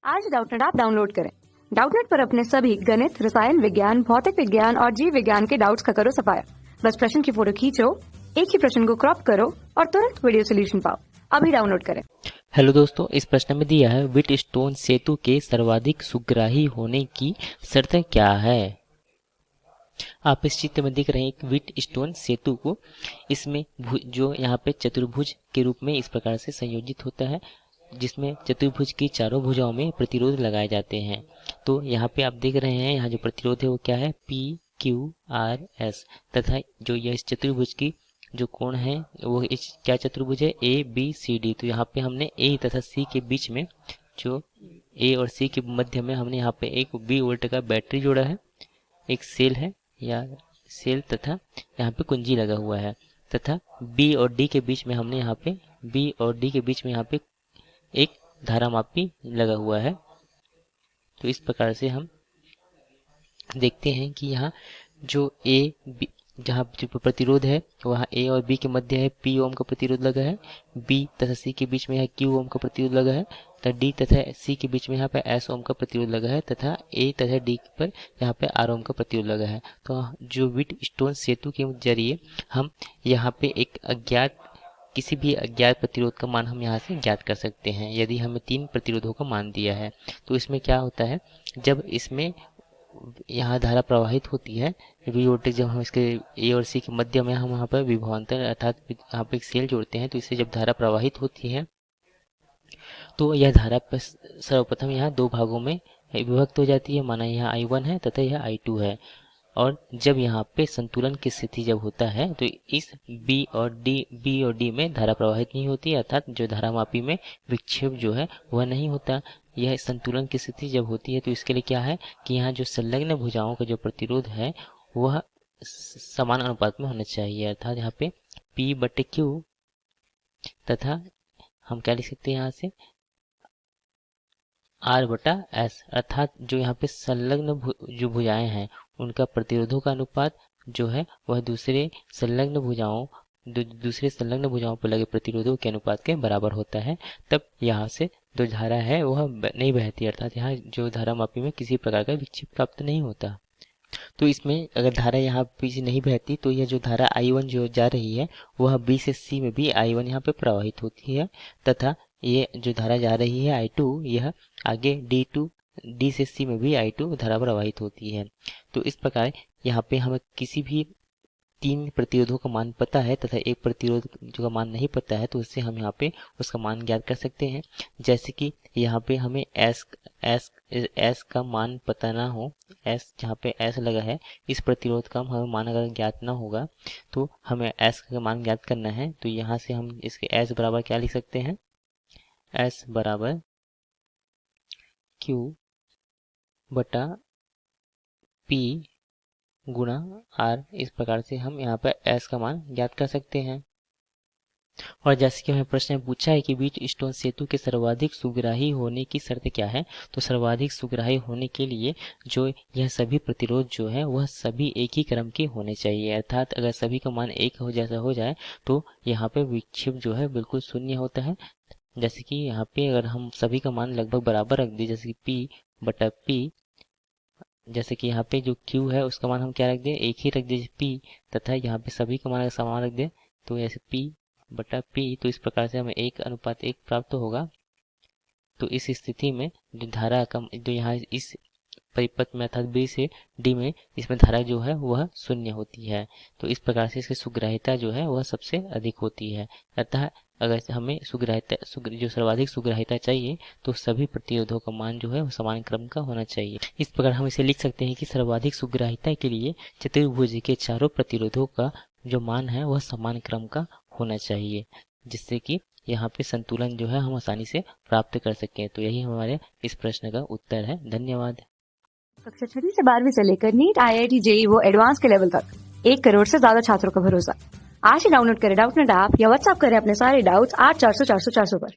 आज Doubtnut app download करें। Doubtnut पर अपने सभी गणित, रसायन विज्ञान, भौतिक विज्ञान और जीव विज्ञान के डाउट्स का करो सफाया। बस प्रश्न की फोटो खींचो, एक ही प्रश्न को क्रॉप करो और तुरंत वीडियो सोल्यूशन पाओ। अभी डाउनलोड करें। हेलो दोस्तों, इस प्रश्न में दिया है व्हीटस्टोन सेतु के सर्वाधिक सुग्राही होने की शर्त क्या है। आप इस चित्र में देख रहे हैं एक व्हीटस्टोन सेतु को। इसमें जो यहाँ पे चतुर्भुज के रूप में इस प्रकार से संयोजित होता है, जिसमें चतुर्भुज की चारों भुजाओं में प्रतिरोध लगाए जाते हैं। तो यहाँ पे आप देख रहे हैं यहाँ जो प्रतिरोध है वो क्या है, PQRS, तथा जो यह इस चतुर्भुज की जो कोण है वो इस क्या चतुर्भुज है, ABCD। तो यहाँ पे हमने A तथा C के बीच में, जो A और C के मध्य में हमने यहाँ पे एक 20 वोल्ट का बैटरी जोड़ा है, एक सेल है या सेल, तथा यहाँ पे कुंजी लगा हुआ है, तथा B और D के बीच में हमने यहाँ पे एक धारामापी लगा हुआ है। तो इस प्रकार से हम देखते हैं कि यहाँ जो जहाँ जो प्रतिरोध है वहाँ A और B के मध्य है P ओम का प्रतिरोध लगा है, B तथा C के बीच में है Q ओम का प्रतिरोध लगा है, तथा D तथा C के बीच में यहाँ पे S ओम का प्रतिरोध लगा है, तथा A तथा D पर यहाँ पे R ओम का प्रतिरोध लगा है। तो जो व्हीटस्टोन सेतु के जरिए हम यहाँ पे किसी भी अज्ञात प्रतिरोध का मान हम यहाँ से ज्ञात कर सकते हैं। यदि हमें 3 प्रतिरोधों का मान दिया है तो इसमें क्या होता है, जब इसमें यहाँ धारा प्रवाहित होती है, V वोल्टेज जब हम इसके A और C के मध्य में हम वहाँ पर विभवांतर अर्थात यहाँ पे एक सेल जोड़ते हैं, तो इससे जब धारा प्रवाहित होती है तो यह धारा सर्वप्रथम यहाँ 2 भागों में विभक्त हो जाती है। माना यहाँ I1 है तथा यह I2 है, और जब यहाँ पे संतुलन की स्थिति जब होता है तो इस B और D में धारा प्रवाहित नहीं होती, अर्थात जो धारामापी में विक्षेप जो है वह नहीं होता। यह संतुलन की स्थिति जब होती है तो इसके लिए क्या है कि यहाँ जो संलग्न भुजाओं का जो प्रतिरोध है वह समान अनुपात में होना चाहिए, अर्थात यहाँ पे P/Q, तथा हम क्या लिख सकते हैं यहाँ से R/S, अर्थात जो यहाँ पे संलग्न जो भुजाएं हैं उनका प्रतिरोधों का अनुपात जो है वह दूसरे संलग्न भुजाओं पर लगे प्रतिरोधों के अनुपात के बराबर होता है। तब यहाँ से जो धारा है वह नहीं बहती, अर्थात यहाँ जो धारा मापी में किसी प्रकार का विक्षेप प्राप्त नहीं होता। तो इसमें अगर धारा यहाँ पीछे नहीं बहती तो यह जो धारा I1 जो जा रही है वह B से C में भी I1 यहाँ पे प्रवाहित होती है, तथा ये जो धारा जा रही है I2 यह आगे D से C में भी I2 धारा प्रवाहित होती है। तो इस प्रकार यहाँ पे हमें किसी भी 3 प्रतिरोधों का मान पता है तथा एक प्रतिरोध जो का मान नहीं पता है, तो उससे हम यहाँ पे उसका मान ज्ञात कर सकते हैं। जैसे कि यहाँ पे हमें S का मान पता ना हो, S जहाँ पे S लगा है इस प्रतिरोध का हमें मान अगर ज्ञात ना होगा तो हमें S का मान ज्ञात करना है। तो यहाँ से हम इसके S बराबर क्या लिख सकते हैं, S बराबर Q/P गुणा R। इस प्रकार से हम यहाँ पर S का मान ज्ञात कर सकते हैं। और जैसे कि हमें प्रश्न में पूछा है कि व्हीटस्टोन सेतु के सर्वाधिक सुग्राही होने की शर्त क्या है, तो सर्वाधिक सुग्राही होने के लिए जो यह सभी प्रतिरोध जो है वह सभी एक ही क्रम के होने चाहिए, अर्थात अगर सभी का मान एक जैसा हो जाए तो यहाँ पे विक्षेप जो है बिल्कुल शून्य होता है। जैसे कि यहाँ पे अगर हम सभी का मान लगभग बराबर रख दें, जैसे कि P/P, जैसे कि यहाँ पे जो Q है उसका मान हम क्या रख दें, एक ही रख दें P, तथा यहाँ पे सभी का मान अगर समान रख दें तो ऐसे P/P, तो इस प्रकार से हमें 1:1 प्राप्त होगा। तो इस स्थिति में जो धारा का जो यहाँ इस परिपथ में अर्थात B से D में इसमें धारा जो है वह शून्य होती है। तो इस प्रकार से इसकी सुग्राह्यता जो है वह सबसे अधिक होती है। अतः अगर हमें जो सर्वाधिक सुग्राह्यता चाहिए तो सभी प्रतिरोधों का मान जो है वह समान क्रम का होना चाहिए। इस प्रकार हम इसे लिख सकते हैं कि सर्वाधिक सुग्राह्यता के लिए चतुर्भुज के चारों प्रतिरोधों का जो मान है वह समान क्रम का होना चाहिए, जिससे कि यहाँ पे संतुलन जो है हम आसानी से प्राप्त कर सकें। तो यही हमारे इस प्रश्न का उत्तर है। धन्यवाद। कक्षा 6 से 12वीं से लेकर नीट, IIT, JEE वो एडवांस के लेवल तक 1 करोड़ से ज्यादा छात्रों का भरोसा। आज ही डाउनलोड करें डाउटनेट ऐप या व्हाट्सएप करें अपने सारे डाउट्स 8400 400 400 पर।